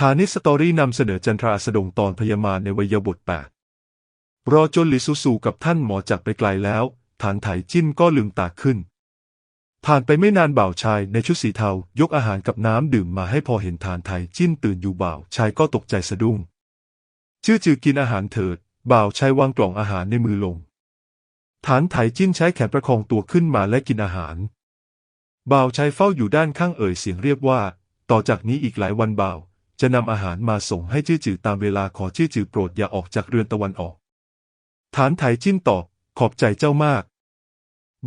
ฐานิสตอรี่นำเสนอจันทราสดงตอนพยามาในวัยบท8รอจนหลิซูซูกับท่านหมอจากไปไกลแล้วฐานไถจิ้นก็ลืมตาขึ้นผ่านไปไม่นานบ่าวชายในชุดสีเทายกอาหารกับน้ำดื่มมาให้พอเห็นฐานไถจิ้นตื่นอยู่บ่าวชายก็ตกใจสะดุ้งจื้อกินอาหารเถิดบ่าวชายวางกล่องอาหารในมือลงฐานไถจิ้นใช้แขนประคองตัวขึ้นมาและกินอาหารบ่าวชายเฝ้าอยู่ด้านข้างเอ่ยเสียงเรียกว่าต่อจากนี้อีกหลายวันบ่าวจะนำอาหารมาส่งให้จื้อตามเวลาขอจื้อโปรดอย่าออกจากเรือนตะวันออกฐานไถจิ้นตอบขอบใจเจ้ามาก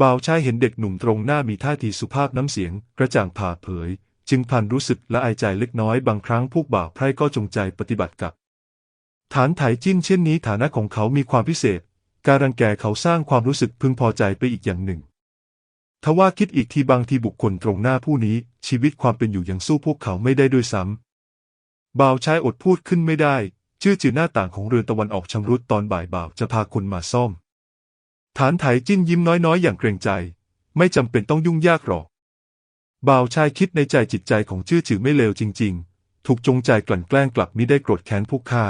บ่าวชายเห็นเด็กหนุ่มตรงหน้ามีท่าทีสุภาพน้ำเสียงกระจ่างผ่าเผยจึงพลันรู้สึกละอายใจเล็กน้อยบางครั้งพวกบ่าวไพร่ก็จงใจปฏิบัติกับฐานไถจิ้นเช่นนี้ฐานะของเขามีความพิเศษการรังแกเขาสร้างความรู้สึกพึงพอใจไปอีกอย่างหนึ่งทว่าคิดอีกทีบางทีบุคคลตรงหน้าผู้นี้ชีวิตความเป็นอยู่ยังสู้พวกเขาไม่ได้ด้วยซ้ำบ่าวชายอดพูดขึ้นไม่ได้จื้อหน้าต่างของเรือนตะวันออกชำรุดตอนบ่ายบ่าวจะพาคนมาซ่อมฐานไถจิ้นยิ้มน้อยอย่างเกรงใจไม่จำเป็นต้องยุ่งยากหรอกบ่าวชายคิดในใจจิตใจของจื้อไม่เลวจริงๆถูกจงใจกลั่นแกล้งกลับมิได้โกรธแค้นพวกข้า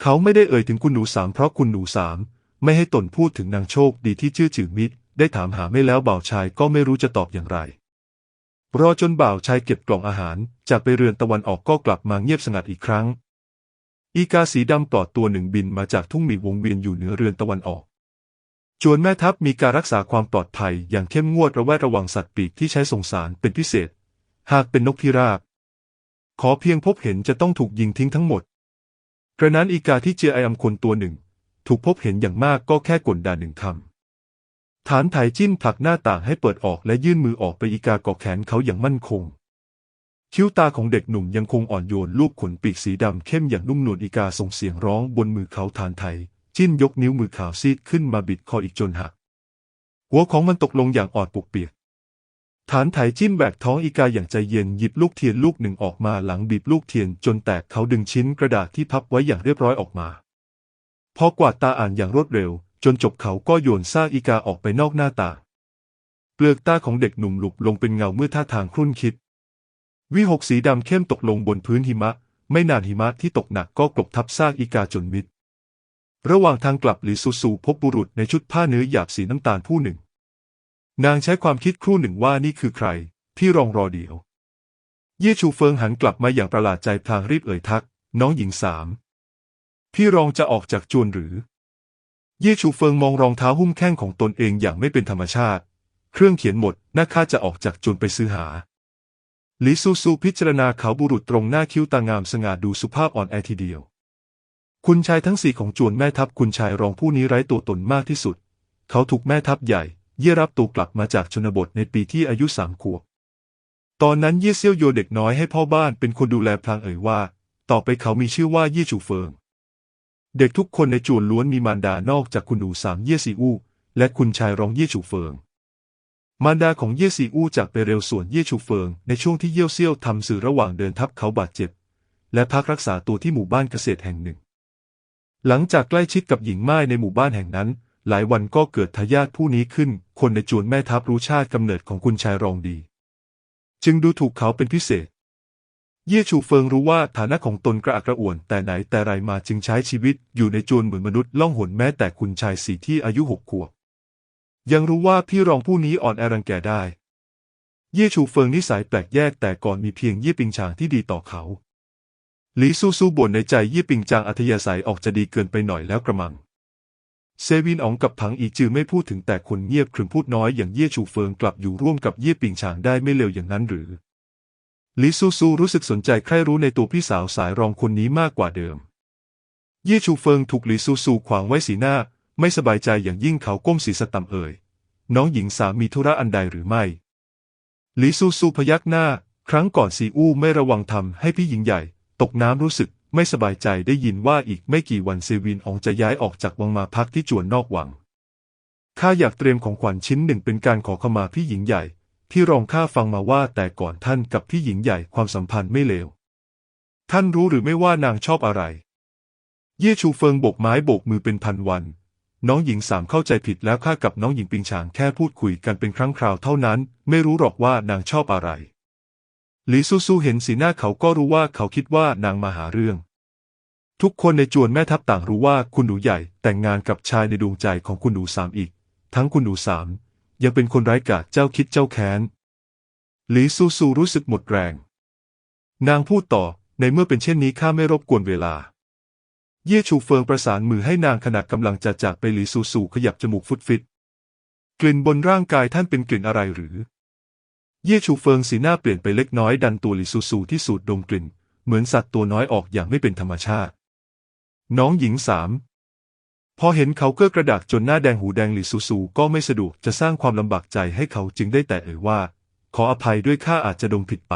เขาไม่ได้เอ่ยถึงคุณหนูสามเพราะคุณหนูสามไม่ให้ตนพูดถึงนางโชคดีที่จื้อมิตรได้ถามหาไม่แล้วบ่าวชายก็ไม่รู้จะตอบอย่างไรรอจนบ่าวชายเก็บกล่องอาหารจากไปเรือนตะวันออกก็กลับมาเงียบสงัดอีกครั้งอีกาสีดำปลอดตัวหนึ่งบินมาจากทุ่งหมีวงเวียนอยู่เหนือเรือนตะวันออกจวนแม่ทัพมีการรักษาความปลอดภัยอย่างเข้มงวดระแวดระวังสัตว์ปีกที่ใช้ส่งสารเป็นพิเศษหากเป็นนกพิราบขอเพียงพบเห็นจะต้องถูกยิงทิ้งทั้งหมดกระนั้นอีกาที่เจียไออัมคนตัวหนึ่งถูกพบเห็นอย่างมากก็แค่กลด่าหนึ่งคำฐานไถจิ้นผลักหน้าต่างให้เปิดออกและยื่นมือออกไปอีกาเกาะแขนเขาอย่างมั่นคงคิ้วตาของเด็กหนุ่มยังคงอ่อนโยนลูบขนปีกสีดำเข้มอย่างนุ่มนวลอีกาส่งเสียงร้องบนมือเขาฐานไถจิ้นยกนิ้วมือขาวซีดขึ้นมาบิดคออีกจนหักหัวของมันตกลงอย่างอ่อนปุกเปียกฐานไถจิ้นแบกท้องอีกาอย่างใจเย็นหยิบลูกเทียนลูกหนึ่งออกมาหลังบีบลูกเทียนจนแตกเขาดึงชิ้นกระดาษที่พับไว้อย่างเรียบร้อยออกมาพอกวาดตาอ่านอย่างรวดเร็วจนจบเขาก็โยนซากอีกาออกไปนอกหน้าต่างเปลือกตาของเด็กหนุ่มหลุบลงเป็นเงาเมื่อท่าทางครุ่นคิดวิหกสีดำเข้มตกลงบนพื้นหิมะไม่นานหิมะที่ตกหนักก็กลบทับซากอีกาจนมิดระหว่างทางกลับหลิซูซูพบบุรุษในชุดผ้าเนื้อหยาบสีน้ำตาลผู้หนึ่งนางใช้ความคิดครู่หนึ่งว่านี่คือใครพี่รองรอเดี๋ยวเย่ชูเฟิงหันกลับมาอย่างประหลาดใจพลางรีบเอ่ยทักน้องหญิงสามพี่รองจะออกจากจวนหรือเย่ชูเฟิงมองรองเท้าหุ้มแข้งของตนเองอย่างไม่เป็นธรรมชาติเครื่องเขียนหมดน่าข้าจะออกจากจวนไปซื้อหาหลิซูซูพิจารณาเขาบุรุษตรงหน้าคิ้วตางามสง่าดูสุภาพอ่อนแอทีเดียวคุณชายทั้งสี่ของจวนแม่ทัพคุณชายรองผู้นี้ไร้ตัวตนมากที่สุดเขาถูกแม่ทัพใหญ่เย่รับตัวกลับมาจากชนบทในปีที่อายุ3 ขวบตอนนั้นเย่เซี่ยวโยเด็กน้อยให้พ่อบ้านเป็นคนดูแลพลางเอ่ยว่าต่อไปเขามีชื่อว่าเย่ชูเฟิงเด็กทุกคนในจวนล้วนมีมารดานอกจากคุณหนูสามเย่ซีอู้และคุณชายรองเย่ชูเฟิงมารดาของเย่ซีอู้จากไปเร็วส่วนเย่ชูเฟิงในช่วงที่เย่เซี่ยวทำสื่อระหว่างเดินทัพเขาบาดเจ็บและพักรักษาตัวที่หมู่บ้านเกษตรแห่งหนึ่งหลังจากใกล้ชิดกับหญิงม่ายในหมู่บ้านแห่งนั้นหลายวันก็เกิดทายาทผู้นี้ขึ้นคนในจวนแม่ทัพรู้ชาติกำเนิดของคุณชายรองดีจึงดูถูกเขาเป็นพิเศษเย่ชูเฟิงรู้ว่าฐานะของตนกระอักกระอ่วนแต่ไหนแต่ไรมาจึงใช้ชีวิตอยู่ในจวนเหมือนมนุษย์ล่องหนแม้แต่คุณชายสี่ที่อายุ6 ขวบยังรู้ว่าพี่รองผู้นี้อ่อนแอรังแกได้เย่ชูเฟิงนิสัยแปลกแยกแต่ก่อนมีเพียงเย่ปิงชางที่ดีต่อเขาหลีซูซูบ่นในใจเย่ปิงจางอัธยาศัยออกจะดีเกินไปหน่อยแล้วกระมังเซวินอ๋องกับผังอีจือไม่พูดถึงแต่คนเงียบขรึมพูดน้อยอย่างเย่ชูเฟิงกลับอยู่ร่วมกับเย่ปิงชางได้ไม่เลวอย่างนั้นหรือหลีซูซูรู้สึกสนใจใคร่รู้ในตัวพี่สาวสายรองคนนี้มากกว่าเดิมเย่ชูเฟิงถูกหลีซูซูขวางไว้สีหน้าไม่สบายใจอย่างยิ่งเขาก้มศีรษะต่ำเอ่ยน้องหญิงสามมีธุระอันใดหรือไม่หลีซูซูพยักหน้าครั้งก่อนซีอู้ไม่ระวังทำให้พี่หญิงใหญ่ตกน้ำรู้สึกไม่สบายใจได้ยินว่าอีกไม่กี่วันเซวินอ๋องจะย้ายออกจากวังมาพักที่จวนนอกวังข้าอยากเตรียมของขวัญชิ้นหนึ่งเป็นการขอขมาพี่หญิงใหญ่ที่รองข้าฟังมาว่าแต่ก่อนท่านกับพี่หญิงใหญ่ความสัมพันธ์ไม่เลวท่านรู้หรือไม่ว่านางชอบอะไรเย่ชูเฟิงโบกไม้โบกมือเป็นพันวันน้องหญิงสามเข้าใจผิดแล้วข้ากับน้องหญิงปิงฉางแค่พูดคุยกันเป็นครั้งคราวเท่านั้นไม่รู้หรอกว่านางชอบอะไร หลีซูซูเห็นสีหน้าเขาก็รู้ว่าเขาคิดว่านางมาหาเรื่องทุกคนในจวนแม่ทัพต่างรู้ว่าคุณหนูใหญ่แต่งงานกับชายในดวงใจของคุณหนูสามอีกทั้งคุณหนูสามยังเป็นคนไร้กาจเจ้าคิดเจ้าแค้นหลีซูซูรู้สึกหมดแรงนางพูดต่อในเมื่อเป็นเช่นนี้ข้าไม่รบกวนเวลาเย่ชูเฟิงประสานมือให้นางขณะกำลังจะจากไปหลีซูซูขยับจมูกฟุดฟิตกลิ่นบนร่างกายท่านเป็นกลิ่นอะไรหรือเย่ชูเฟิงสีหน้าเปลี่ยนไปเล็กน้อยดันตัวหลีซูซูที่สูดดมกลิ่นเหมือนสัตว์ตัวน้อยออกอย่างไม่เป็นธรรมชาติน้องหญิงสามพอเห็นเขาเก้อกระดากจนหน้าแดงหูแดงหลีซูซูก็ไม่สะดวกจะสร้างความลำบากใจให้เขาจึงได้แต่เอ่ยว่าขออภัยด้วยข้าอาจจะดมผิดไป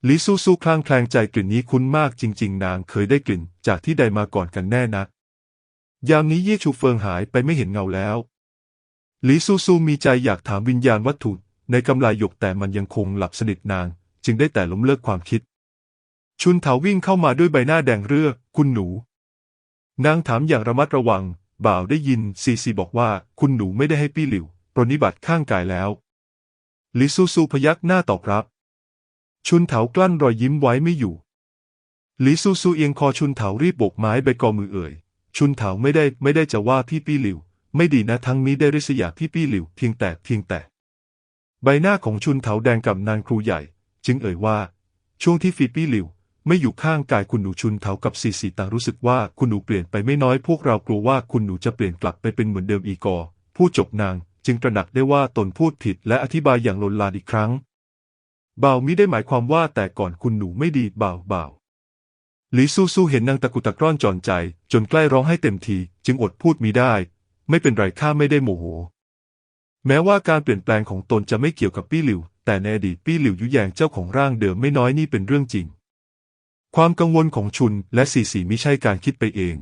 หลีซูซูคลางแคลงใจกลิ่นนี้คุ้นมากจริงๆนางเคยได้กลิ่นจากที่ใดมาก่อนกันแน่นะยามนี้เย่ชูเฟิงหายไปไม่เห็นเงาแล้วหลีซูซูมีใจอยากถามวิญญาณวัตถุในกำไลหยกแต่มันยังคงหลับสนิทนางจึงได้แต่ล้มเลิกความคิดชุนเถาวิ่งเข้ามาด้วยใบหน้าแดงเรือคุณหนูนางถามอย่างระมัดระวังบ่าวได้ยินซีบอกว่าคุณหนูไม่ได้ให้ปี้หลิวปรนนิบัติข้างกายแล้วหลีซูซูพยักหน้าตอบรับชุนเถากลั้นรอยยิ้มไว้ไม่อยู่หลีซูซูเอียงคอชุนเถารีบโบกไม้ใบกอมือเอ่ยชุนเถาไม่ได้จะว่าพี่ปี้หลิวไม่ดีนะทั้งนี้ได้ริษยาพี่ปี้หลิวเพียงแต่ใบหน้าของชุนเถาแดงกับนางครูใหญ่จึงเอ่ยว่าช่วงที่ฟีปี้หลิวไม่อยู่ข้างกายคุณหนูชุนเถากับซีต่างรู้สึกว่าคุณหนูเปลี่ยนไปไม่น้อยพวกเรากลัวว่าคุณหนูจะเปลี่ยนกลับไปเป็นเหมือนเดิมอีกผู้จบนางจึงตระหนักได้ว่าตนพูดผิดและอธิบายอย่างลนลานอีกครั้งบ่าวมิได้หมายความว่าแต่ก่อนคุณหนูไม่ดีบ่าวหลีซูซูเห็นนางตะกุตะกร้อนจอนใจจนใกล้ร้องให้เต็มทีจึงอดพูดมิได้ไม่เป็นไรข้าไม่ได้โมโหแม้ว่าการเปลี่ยนแปลงของตนจะไม่เกี่ยวกับปี้หลิวแต่ในอดีตปี้หลิวยุแยงเจ้าของร่างเดิมไม่น้อยนี่เป็นเรื่องจริงความกังวลของชุนและซีมิใช่การคิดไปเอง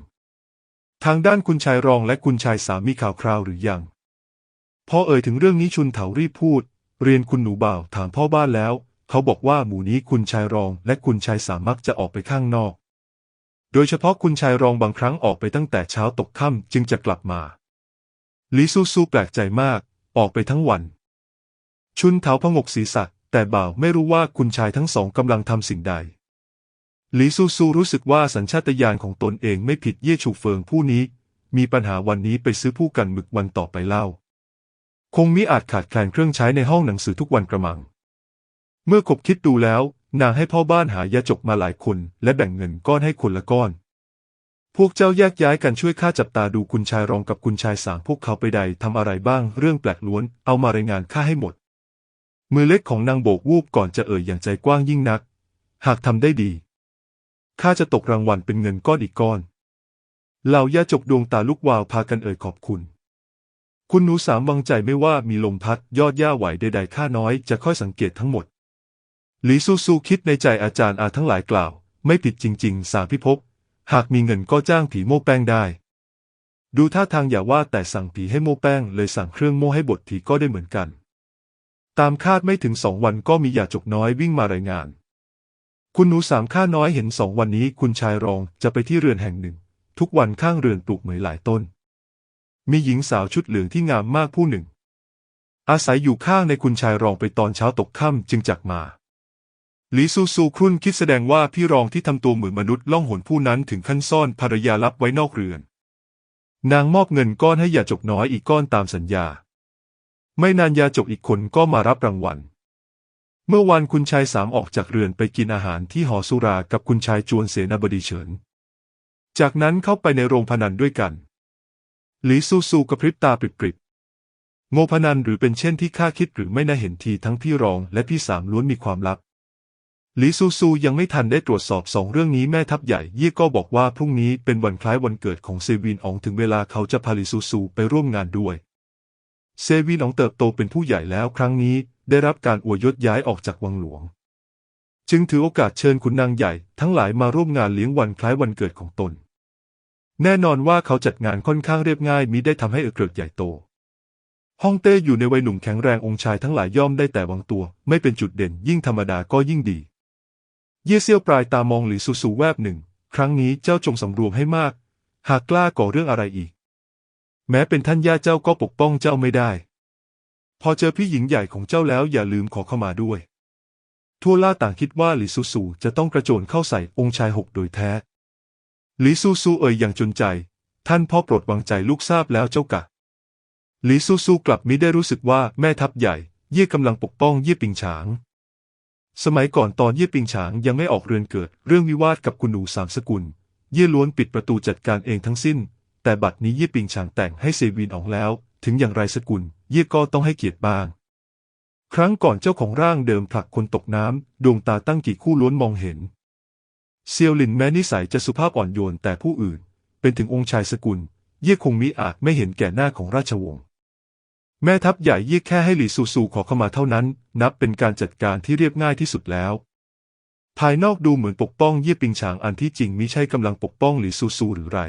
ทางด้านคุณชายรองและคุณชายสามีข่าวคราวหรือยังพอเอ่ยถึงเรื่องนี้ชุนเถารีบพูดเรียนคุณหนูบ่าวถามพ่อบ้านแล้วเขาบอกว่าหมู่นี้คุณชายรองและคุณชายสามักจะออกไปข้างนอกโดยเฉพาะคุณชายรองบางครั้งออกไปตั้งแต่เช้าตกค่ำจึงจะกลับมาหลีซูซูแปลกใจมากออกไปทั้งวันชุนเถาพงกศีรษะแต่บ่าวไม่รู้ว่าคุณชายทั้งสองกำลังทำสิ่งใดหลีซูซูรู้สึกว่าสัญชาตญาณของตนเองไม่ผิดเย่ชูเฟิงผู้นี้มีปัญหาวันนี้ไปซื้อผู้กันหมึกวันต่อไปเล่าคงมิอาจขาดแคลนเครื่องใช้ในห้องหนังสือทุกวันกระมังเมื่อคบคิดดูแล้วนางให้พ่อบ้านหายาจกมาหลายคนและแบ่งเงินก้อนให้คนละก้อนพวกเจ้าแยกย้ายกันช่วยข้าจับตาดูคุณชายรองกับคุณชายสางพวกเขาไปใดทำอะไรบ้างเรื่องแปลกล้วนเอามารายงานข้าให้หมดมือเล็กของนางโบกวูบก่อนจะเอ่ยอย่างใจกว้างยิ่งนักหากทำได้ดีข้าจะตกรางวัลเป็นเงินก้อนอีกก้อนเหล่ายาจกดวงตาลุกวาวพากันเอ่ยขอบคุณคุณหนูสามวางใจไม่ว่ามีลมพัดยอดหญ้าไหวใดๆข้าน้อยจะค่อยสังเกตทั้งหมดหลีซูซูคิดในใจอาจารย์อาทั้งหลายกล่าวไม่ผิดจริงๆสามพิภพหากมีเงินก็จ้างผีโม่แป้งได้ดูท่าทางอย่าว่าแต่สั่งผีให้โม่แป้งเลยสั่งเครื่องโม่ให้บดผีก็ได้เหมือนกันตามคาดไม่ถึง2 วันก็มียาจกน้อยวิ่งมารายงานคุณหนูสามข้าน้อยเห็น2 วันนี้คุณชายรองจะไปที่เรือนแห่งหนึ่งทุกวันข้างเรือนปลูกเหมยหลายต้นมีหญิงสาวชุดเหลืองที่งามมากผู้หนึ่งอาศัยอยู่ข้างในคุณชายรองไปตอนเช้าตกค่ำจึงจักมาหลีซูซูครุ่นคิดแสดงว่าพี่รองที่ทำตัวเหมือนมนุษย์ล่องหนผู้นั้นถึงขั้นซ่อนภรรยาลับไว้นอกเรือนนางมอบเงินก้อนให้ยาจกน้อยอีกก้อนตามสัญญาไม่นานยาจกอีกคนก็มารับรางวัลเมื่อวันคุณชายสามออกจากเรือนไปกินอาหารที่หอสุรากับคุณชายจวนเสนาบดีเฉินจากนั้นเข้าไปในโรงพนันด้วยกันหลีซูซูกระพริบตาปริบๆโง่พนันหรือเป็นเช่นที่ข้าคิดหรือไม่น่าเห็นทีทั้งพี่รองและพี่สามล้วนมีความลับหลีซูซูยังไม่ทันได้ตรวจสอบ2 เรื่องนี้แม่ทัพใหญ่เย่ก็บอกว่าพรุ่งนี้เป็นวันคล้ายวันเกิดของเซวินอองถึงเวลาเขาจะพาหลีซูซูไปร่วมงานด้วยเซวินอองเติบโตเป็นผู้ใหญ่แล้วครั้งนี้ได้รับการอวยยศย้ายออกจากวังหลวงจึงถือโอกาสเชิญขุนนางใหญ่ทั้งหลายมาร่วมงานเลี้ยงวันคล้ายวันเกิดของตนแน่นอนว่าเขาจัดงานค่อนข้างเรียบง่ายมิได้ทำให้เกริกใหญ่โตฮ่องเต้อยู่ในวัยหนุ่มแข็งแรงองค์ชายทั้งหลายย่อมได้แต่วางตัวไม่เป็นจุดเด่นยิ่งธรรมดาก็ยิ่งดีเย่เซี่ยวปลายตามองหลีซูซูแวบหนึ่งครั้งนี้เจ้าจงสำรวมให้มากหากกล้าก่อเรื่องอะไรอีกแม้เป็นท่านย่าเจ้าก็ปกป้องเจ้าไม่ได้พอเจอพี่หญิงใหญ่ของเจ้าแล้วอย่าลืมขอเข้ามาด้วย ทั่วล่าต่างคิดว่าหลี่ซูซูจะต้องกระโจนเข้าใส่องค์ชายหกโดยแท้หลี่ซูซูเอ่ยอย่างจนใจท่านพ่อโปรดวางใจลูกทราบแล้วเจ้ากะหลี่ซูซูกลับมิได้รู้สึกว่าแม่ทัพใหญ่เย่กำลังปกป้องเย่ปิงฉางสมัยก่อนตอนเย่ปิงฉางยังไม่ออกเรือนเกิดเรื่องวิวาทกับคุณหนูสามสกุลเย่ล้วนปิดประตูจัดการเองทั้งสิ้นแต่บัดนี้เย่ปิงฉางแต่งให้เซวินออกแล้วถึงอย่างไรสกุลเย่ก็ต้องให้เกียรติบ้างครั้งก่อนเจ้าของร่างเดิมผลักคนตกน้ำดวงตาตั้งกี่คู่ล้วนมองเห็นเซียวหลินแม้นิสัยจะสุภาพอ่อนโยนแต่ผู้อื่นเป็นถึงองค์ชายสกุลเย่คงมิอาจไม่เห็นแก่หน้าของราชวงศ์แม่ทัพใหญ่เย่แค่ให้หลี่ซูซูขอเข้ามาเท่านั้นนับเป็นการจัดการที่เรียบง่ายที่สุดแล้วภายนอกดูเหมือนปกป้องเย่ปิงฉางอันที่จริงมิใช่กำลังปกป้องหลี่ซูซูหรือไร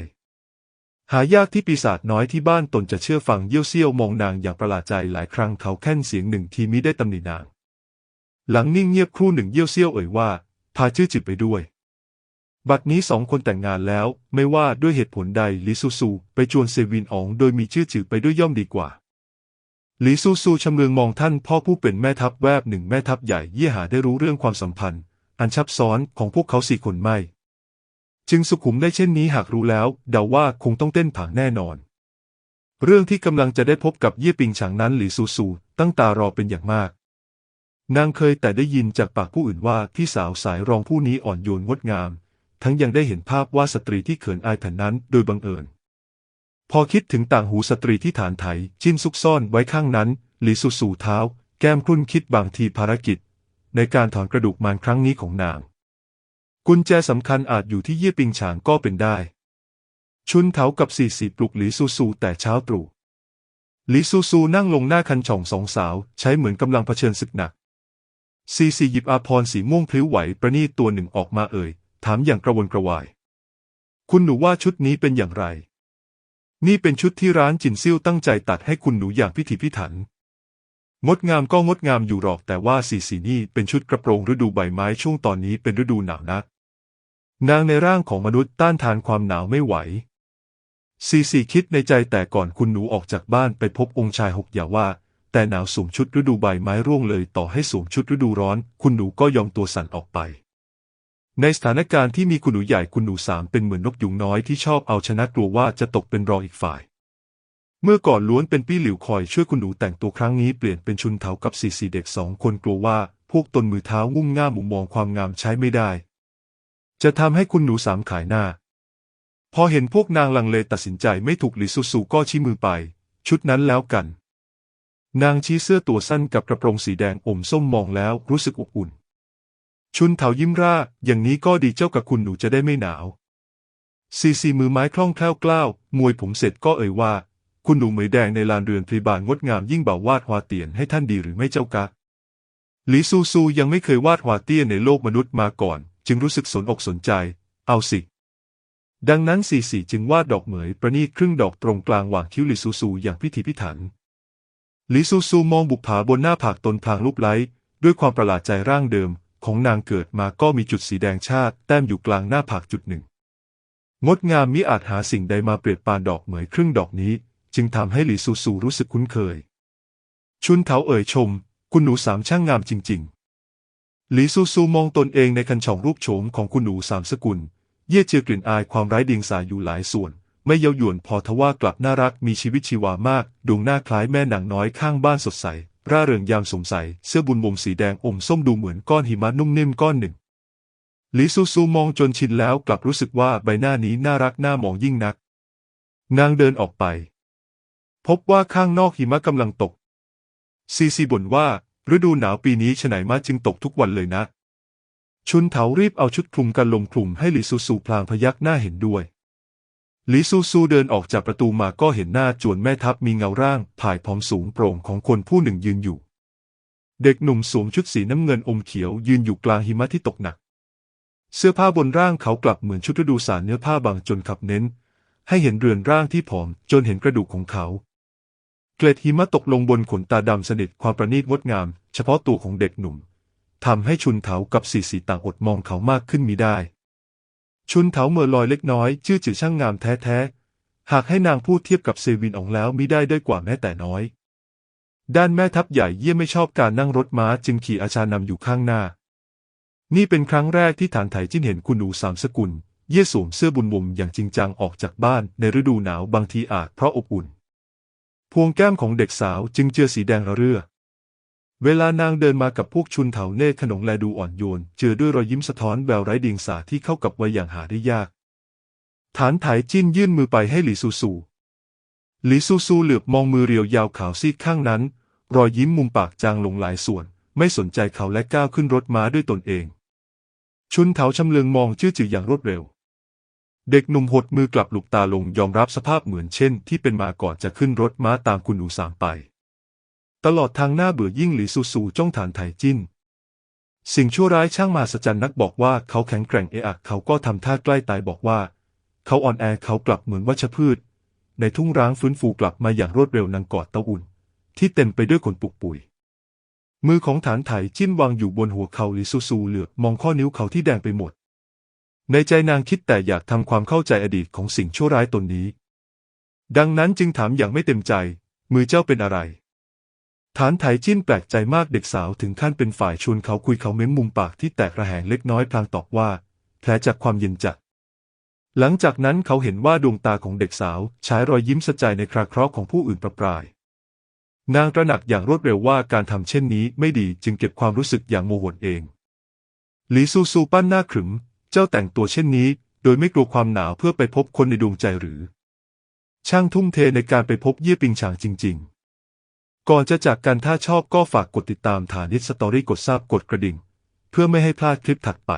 หายากที่ปีศาจน้อยที่บ้านตนจะเชื่อฟังเยี่ยวเซี่ยวมองนางอย่างประหลาดใจหลายครั้งเขาแค่นเสียงหนึ่งทีมิได้ตำหนินางหลังนิ่งเงียบครู่หนึ่งเยี่ยวเซี่ยวเอ่ยว่าพาชื่อจิตไปด้วยบัดนี้สองคนแต่งงานแล้วไม่ว่าด้วยเหตุผลใดหลี่ซูซูไปจวนเซวินอองโดยมีชื่อจื่อไปด้วยย่อมดีกว่าหลี่ซูซูชำเลืองมองท่านพ่อผู้เป็นแม่ทัพแวบหนึ่งแม่ทัพใหญ่เยี่ยหาได้รู้เรื่องความสัมพันธ์อันซับซ้อนของพวกเขาสี่คนไม่จึงสุขุมได้เช่นนี้หากรู้แล้วเดาว่าคงต้องเต้นผางแน่นอนเรื่องที่กำลังจะได้พบกับเย่ปิงฉางนั้นหลี่ซูซูตั้งตารอเป็นอย่างมากนางเคยแต่ได้ยินจากปากผู้อื่นว่าพี่สาวสายรองผู้นี้อ่อนโยนงดงามทั้งยังได้เห็นภาพว่าสตรีที่เขินอายแผ่นนั้นโดยบังเอิญพอคิดถึงต่างหูสตรีที่ฐานไถจิ้นซุกซ่อนไว้ข้างนั้นหลี่ซูซูเท้าแก้มครุ่นคิดบางทีภารกิจในการถอนกระดูกมารครั้งนี้ของนางกุญแจสำคัญอาจอยู่ที่เย่ปิงฉางก็เป็นได้ชุนเถากับสี่สีปลุกหลี่ซูซูแต่เช้าตรู่หลี่ซูซูนั่งลงหน้าคันช่องสองสาวใช้เหมือนกำลังเผชิญศึกหนักซีซีหยิบอาภรณ์สีม่วงพลิ้วไหวประณีตตัวหนึ่งออกมาเอ่ยถามอย่างกระวนกระวายคุณหนูว่าชุดนี้เป็นอย่างไรนี่เป็นชุดที่ร้านจินซิ่วตั้งใจตัดให้คุณหนูอย่างพิถีพิถันงดงามก็งดงามอยู่หรอกแต่ว่าสีนี่เป็นชุดกระโปรงฤดูใบไม้ช่วงตอนนี้เป็นฤดูหนาวนักนางในร่างของมนุษย์ต้านทานความหนาวไม่ไหวซีคิดในใจแต่ก่อนคุณหนูออกจากบ้านไปพบองค์ชายหกอย่าว่าแต่หนาวสวมชุดฤดูใบไม้ร่วงเลยต่อให้สวมชุดฤดูร้อนคุณหนูก็ยอมตัวสั่นออกไปในสถานการณ์ที่มีคุณหนูใหญ่คุณหนูสามเป็นเหมือนนกยุงน้อยที่ชอบเอาชนะกลัวว่าจะตกเป็นรองอีกฝ่ายเมื่อก่อนล้วนเป็นปี้หลิวคอยช่วยคุณหนูแต่งตัวครั้งนี้เปลี่ยนเป็นชุนเถากับซีเด็กสองคนกลัวว่าพวกตนมือเท้างุ่มง่ามมุมมองความงามใช้ไม่ได้จะทำให้คุณหนูสามขายหน้าพอเห็นพวกนางลังเลตัดสินใจไม่ถูกหลี่ซูซูก็ชี้มือไปชุดนั้นแล้วกันนางชี้เสื้อตัวสั้นกับกระโปรงสีแดงอมส้มมองแล้วรู้สึกอบอุ่นชุนเถายิ้มร่าอย่างนี้ก็ดีเจ้ากับคุณหนูจะได้ไม่หนาวซีมือไม้คล่องแคล่วกล้าวมวยผมเสร็จก็เอ่ยว่าคุณหนูเหมยแดงในลานเรือนพลีบานงดงามยิ่งเบาวาดฮวาเตียนให้ท่านดีหรือไม่เจ้ากะหลี่ซูซูยังไม่เคยวาดฮวาเตียนในโลกมนุษย์มาก่อนจึงรู้สึกสนอกสนใจเอาสิดังนั้นซีจึงวาดดอกเหมยประณีตครึ่งดอกตรงกลางวางคิ้วหลี่ซูซูอย่างพิถีพิถันหลี่ซูซูมองบุปผาบนหน้าผากตนพลางรูปไล้ด้วยความประหลาดใจร่างเดิมของนางเกิดมาก็มีจุดสีแดงชาติแต้มอยู่กลางหน้าผากจุดหนึ่งงดงามมิอาจหาสิ่งใดมาเปรียบปานดอกเหมยครึ่งดอกนี้จึงทำให้หลี่ซูซูรู้สึกคุ้นเคยชุนเถาเอ่ยชมคุณหนูสามช่างงามจริงๆหลี่ซูซูมองตนเองในคันช่องรูปโฉมของคุณหนูสามสกุลเย่เจือกลิ่นอายความไร้เดียงสาอยู่หลายส่วนไม่เย้ายวนพอทว่ากลับน่ารักมีชีวิตชีวามากดวงหน้าคล้ายแม่นางน้อยข้างบ้านสดใสร่าเริงยามสงสัยเสื้อบุญวงสีแดงอมส้มดูเหมือนก้อนหิมะนุ่มนิ่มก้อนหนึ่งหลี่ซูซูมองจนชินแล้วกลับรู้สึกว่าใบหน้านี้น่ารักน่ามองยิ่งนักนางเดินออกไปพบว่าข้างนอกหิมะกำลังตกซีบ่นว่าฤดูหนาวปีนี้ฉะไหนมาจึงตกทุกวันเลยนะชุนเถารีบเอาชุดคลุมกันลมคลุมให้หลี่ซูซูพลางพยักหน้าเห็นด้วยหลี่ซูซูเดินออกจากประตูมาก็เห็นหน้าจวนแม่ทัพมีเงาร่างผายผอมสูงโปร่งของคนผู้หนึ่งยืนอยู่เด็กหนุ่มสวมชุดสีน้ำเงินอมเขียวยืนอยู่กลางหิมะที่ตกหนักเสื้อผ้าบนร่างเขากลับเหมือนชุดฤดูสารเนื้อผ้าบางจนขับเน้นให้เห็นเรือนร่างที่ผอมจนเห็นกระดูกของเขาเกล็ดหิมะตกลงบนขนตาดำสนิทความประณีตงดงามเฉพาะตัวของเด็กหนุ่มทำให้ชุนเถากับซีต่างอดมองเขามากขึ้นมิได้ชุนเถาเมื่อลอยเล็กน้อยชื่อจื่อช่างงามแท้หากให้นางพูดเทียบกับเซวินอองแล้วมิได้ด้อยกว่าแม้แต่น้อยด้านแม่ทัพใหญ่เยี่ยมไม่ชอบการนั่งรถม้าจึงขี่อาชานำอยู่ข้างหน้า นี่เป็นครั้งแรกที่ฐานไถจิ้นเห็นคุณหนูสามสกุลเย่สวมเสื้อบุญมุมอย่างจริงจังออกจากบ้านในฤดูหนาวบางทีอาจเพราะอบอุ่นพวงแก้มของเด็กสาวจึงเจือสีแดงระเรื่อเวลานางเดินมากับพวกชุนเถาเนตรขนงแลดูอ่อนโยนเจือด้วยรอยยิ้มสะท้อนแววไร้เดียงสาที่เข้ากับวัยอย่างหาได้ยากฐานไถจิ้นยื่นมือไปให้หลี่ซูซูหลี่ซูซูเหลือบมองมือเรียวยาวขาวซีดข้างนั้นรอยยิ้มมุมปากจางลงหลายส่วนไม่สนใจเขาและก้าวขึ้นรถม้าด้วยตนเองชุนเถาชำเลืองมองจื้อจื่ออย่างรวดเร็วเด็กหนุ่มหดมือกลับหลุบตาลงยอมรับสภาพเหมือนเช่นที่เป็นมาก่อนจะขึ้นรถม้าตามคุณหนูสามไปตลอดทางหน้าเบื่อยิ่งหลี่ซูซูจ้องฐานไถจิ้นสิ่งชั่วร้ายช่างมหัศจรรย์นักบอกว่าเขาแข็งแกร่งเขาก็ทำท่าใกล้ตายบอกว่าเขาอ่อนแอเขากลับเหมือนวัชพืชในทุ่งร้างฟื้นฟูกลับมาอย่างรวดเร็วนางกอดเต้าอุ่นที่เต็มไปด้วยขนปุกปุยมือของฐานไถจิ้นวางอยู่บนหัวเขาหลี่ซูซูเหลือบมองข้อนิ้วเขาที่แดงไปหมดในใจนางคิดแต่อยากทำความเข้าใจอดีตของสิ่งชั่วร้ายตนนี้ดังนั้นจึงถามอย่างไม่เต็มใจมือเจ้าเป็นอะไรฐานไถจิ้นแปลกใจมากเด็กสาวถึงขั้นเป็นฝ่ายชวนเขาคุยเขาเม้มมุมปากที่แตกระแหงเล็กน้อยพลางตอบว่าแผลจากความเย็นจัดหลังจากนั้นเขาเห็นว่าดวงตาของเด็กสาวฉายรอยยิ้มสะใจในคราเคราะห์ของผู้อื่นประปรายนางตระหนักอย่างรวดเร็วว่าการทำเช่นนี้ไม่ดีจึงเก็บความรู้สึกอย่างโมโหเองหลี่ซูซูปั้นหน้าขรึมเจ้าแต่งตัวเช่นนี้โดยไม่กลัวความหนาวเพื่อไปพบคนในดวงใจหรือช่างทุ่มเทในการไปพบเย่ปิงฉางจริงๆก่อนจะจากกันถ้าชอบก็ฝากกดติดตามฐานิชสตอรี่กดซับกดกระดิ่งเพื่อไม่ให้พลาดคลิปถัดไป